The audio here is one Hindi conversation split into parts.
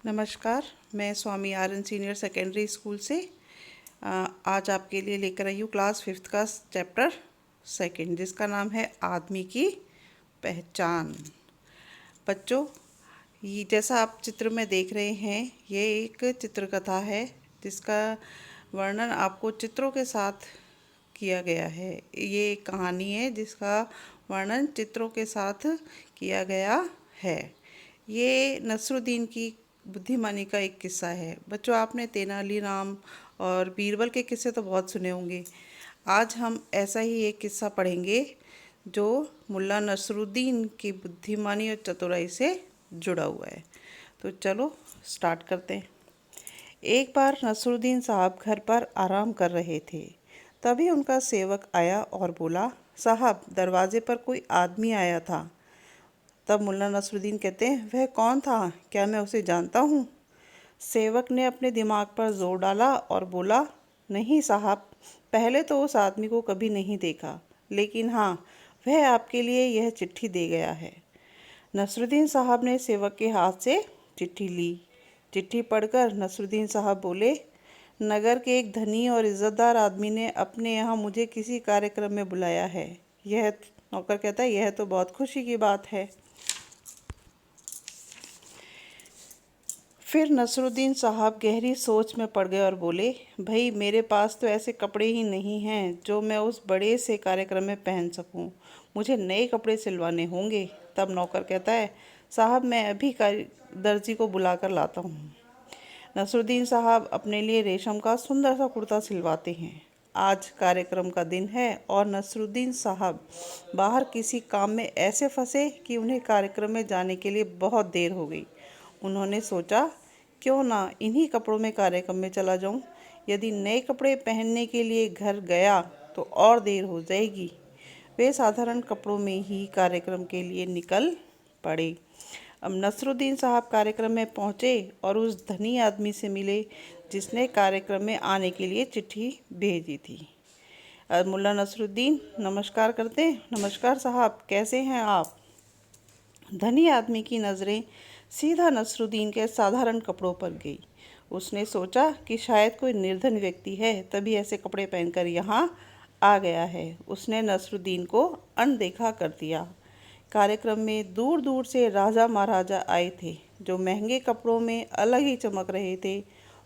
नमस्कार। मैं स्वामी आर्यन सीनियर सेकेंडरी स्कूल से आज आपके लिए लेकर आई हूँ क्लास 5th का चैप्टर 2 जिसका नाम है आदमी की पहचान। बच्चों, ये जैसा आप चित्र में देख रहे हैं, ये एक चित्रकथा है जिसका वर्णन आपको चित्रों के साथ किया गया है। ये एक कहानी है जिसका वर्णन चित्रों के साथ किया गया है। ये नसरुद्दीन की बुद्धिमानी का एक किस्सा है। बच्चों, आपने तेनालीराम और बीरबल के किस्से तो बहुत सुने होंगे। आज हम ऐसा ही एक किस्सा पढ़ेंगे जो मुल्ला नसरुद्दीन की बुद्धिमानी और चतुराई से जुड़ा हुआ है। तो चलो स्टार्ट करते हैं। एक बार नसरुद्दीन साहब घर पर आराम कर रहे थे। तभी उनका सेवक आया और बोला, साहब, दरवाजे पर कोई आदमी आया था। तब मुल्ला नसरुद्दीन कहते हैं, वह कौन था? क्या मैं उसे जानता हूँ? सेवक ने अपने दिमाग पर जोर डाला और बोला, नहीं साहब, पहले तो उस आदमी को कभी नहीं देखा, लेकिन हाँ, वह आपके लिए यह चिट्ठी दे गया है। नसरुद्दीन साहब ने सेवक के हाथ से चिट्ठी ली। चिट्ठी पढ़कर नसरुद्दीन साहब बोले, नगर के एक धनी और इज्जतदार आदमी ने अपने यहाँ मुझे किसी कार्यक्रम में बुलाया है। यह नौकर कहता है, यह तो बहुत खुशी की बात है। फिर नसरुद्दीन साहब गहरी सोच में पड़ गए और बोले, भाई, मेरे पास तो ऐसे कपड़े ही नहीं हैं जो मैं उस बड़े से कार्यक्रम में पहन सकूं। मुझे नए कपड़े सिलवाने होंगे। तब नौकर कहता है, साहब, मैं अभी दर्जी को बुला कर लाता हूँ। नसरुद्दीन साहब अपने लिए रेशम का सुंदर सा कुर्ता सिलवाते हैं। आज कार्यक्रम का दिन है और नसरुद्दीन साहब बाहर किसी काम में ऐसे फंसे कि उन्हें कार्यक्रम में जाने के लिए बहुत देर हो गई। उन्होंने सोचा, क्यों ना इन्हीं कपड़ों में कार्यक्रम में चला जाऊं। यदि नए कपड़े पहनने के लिए घर गया तो और देर हो जाएगी। वे साधारण कपड़ों में ही कार्यक्रम के लिए निकल पड़े। अब नसरुद्दीन साहब कार्यक्रम में पहुंचे और उस धनी आदमी से मिले जिसने कार्यक्रम में आने के लिए चिट्ठी भेजी थी। मुल्ला नसरुद्दीन नमस्कार करते हैं। नमस्कार साहब, कैसे हैं आप? धनी आदमी की नज़रें सीधा नसरुद्दीन के साधारण कपड़ों पर गई। उसने सोचा कि शायद कोई निर्धन व्यक्ति है, तभी ऐसे कपड़े पहनकर यहाँ आ गया है। उसने नसरुद्दीन को अनदेखा कर दिया। कार्यक्रम में दूर दूर से राजा महाराजा आए थे जो महंगे कपड़ों में अलग ही चमक रहे थे।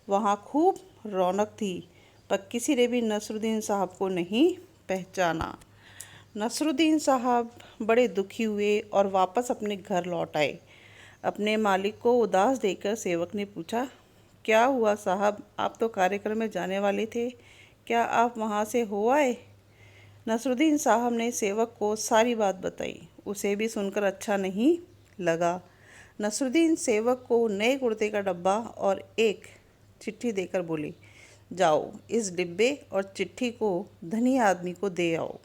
वहाँ खूब रौनक थी, पर किसी ने भी नसरुद्दीन साहब को नहीं पहचाना। नसरुद्दीन साहब बड़े दुखी हुए और वापस अपने घर लौट आए। अपने मालिक को उदास देखकर सेवक ने पूछा, क्या हुआ साहब, आप तो कार्यक्रम में जाने वाले थे, क्या आप वहाँ से हो आए? नसरुद्दीन साहब ने सेवक को सारी बात बताई। उसे भी सुनकर अच्छा नहीं लगा। नसरुद्दीन सेवक को नए कुर्ते का डब्बा और एक चिट्ठी देकर बोले, जाओ, इस डिब्बे और चिट्ठी को धनी आदमी को दे आओ।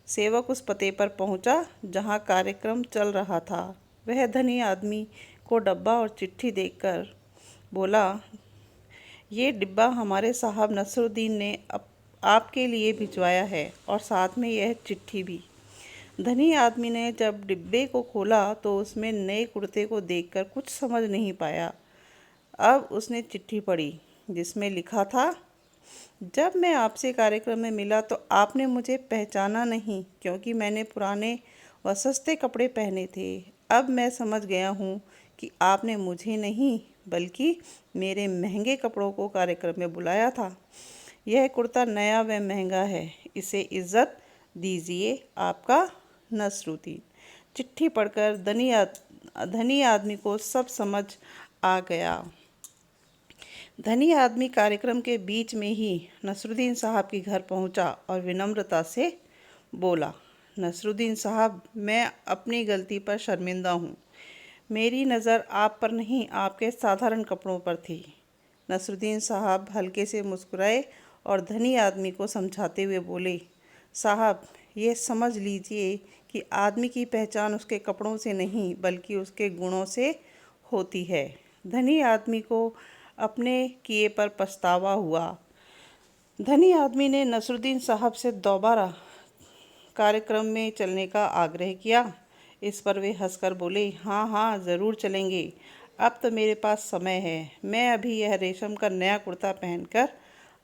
सेवक उस पते पर पहुंचा जहां कार्यक्रम चल रहा था। वह धनी आदमी को डब्बा और चिट्ठी देखकर बोला, ये डिब्बा हमारे साहब नसरुद्दीन ने आपके लिए भिजवाया है और साथ में यह चिट्ठी भी। धनी आदमी ने जब डिब्बे को खोला तो उसमें नए कुर्ते को देखकर कुछ समझ नहीं पाया। अब उसने चिट्ठी पढ़ी जिसमें लिखा था, जब मैं आपसे कार्यक्रम में मिला तो आपने मुझे पहचाना नहीं, क्योंकि मैंने पुराने व सस्ते कपड़े पहने थे। अब मैं समझ गया हूँ कि आपने मुझे नहीं बल्कि मेरे महंगे कपड़ों को कार्यक्रम में बुलाया था। यह कुर्ता नया व महंगा है, इसे इज्जत दीजिए। आपका नसरुद्दीन। चिट्ठी पढ़कर धनी आदमी को सब समझ आ गया। धनी आदमी कार्यक्रम के बीच में ही नसरुद्दीन साहब के घर पहुंचा और विनम्रता से बोला, नसरुद्दीन साहब, मैं अपनी गलती पर शर्मिंदा हूँ। मेरी नज़र आप पर नहीं, आपके साधारण कपड़ों पर थी। नसरुद्दीन साहब हल्के से मुस्कुराए और धनी आदमी को समझाते हुए बोले, साहब, ये समझ लीजिए कि आदमी की पहचान उसके कपड़ों से नहीं बल्कि उसके गुणों से होती है। धनी आदमी को अपने किए पर पछतावा हुआ। धनी आदमी ने नसरुद्दीन साहब से दोबारा कार्यक्रम में चलने का आग्रह किया। इस पर वे हंसकर बोले, हाँ हाँ, ज़रूर चलेंगे। अब तो मेरे पास समय है, मैं अभी यह रेशम का नया कुर्ता पहनकर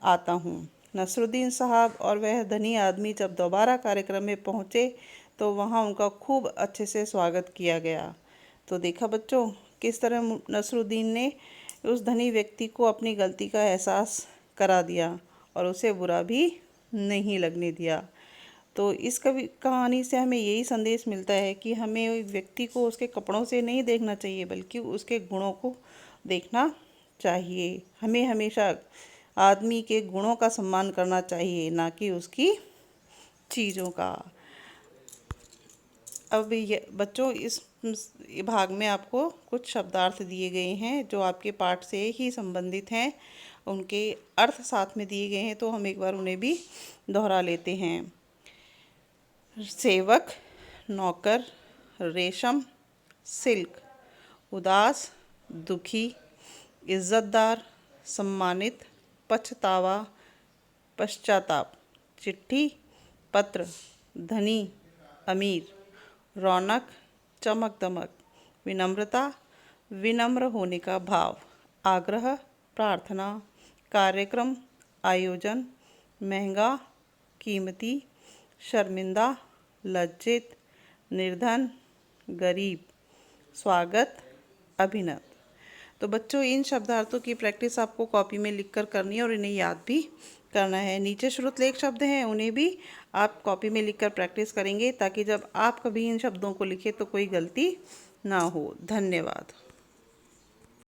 आता हूँ। नसरुद्दीन साहब और वह धनी आदमी जब दोबारा कार्यक्रम में पहुँचे तो वहाँ उनका खूब अच्छे से स्वागत किया गया। तो देखा बच्चों, किस तरह नसरुद्दीन ने उस धनी व्यक्ति को अपनी गलती का एहसास करा दिया और उसे बुरा भी नहीं लगने दिया। तो इस कहानी से हमें यही संदेश मिलता है कि हमें व्यक्ति को उसके कपड़ों से नहीं देखना चाहिए, बल्कि उसके गुणों को देखना चाहिए। हमें हमेशा आदमी के गुणों का सम्मान करना चाहिए, ना कि उसकी चीज़ों का। अब ये बच्चों, इस भाग में आपको कुछ शब्दार्थ दिए गए हैं जो आपके पाठ से ही संबंधित हैं। उनके अर्थ साथ में दिए गए हैं, तो हम एक बार उन्हें भी दोहरा लेते हैं। सेवक, नौकर, रेशम, सिल्क, उदास, दुखी, इज्जतदार, सम्मानित, पछतावा, पश्चाताप, चिट्ठी, पत्र, धनी, अमीर, रौनक, चमक दमक, विनम्रता, विनम्र होने का भाव, आग्रह, प्रार्थना, कार्यक्रम, आयोजन, महंगा, कीमती, शर्मिंदा, लज्जित, निर्धन, गरीब, स्वागत, अभिनव। तो बच्चों, इन शब्दार्थों की प्रैक्टिस आपको कॉपी में लिखकर करनी है और इन्हें याद भी करना है। नीचे श्रुतलेख शब्द हैं, उन्हें भी आप कॉपी में लिखकर प्रैक्टिस करेंगे, ताकि जब आप कभी इन शब्दों को लिखें तो कोई गलती ना हो। धन्यवाद।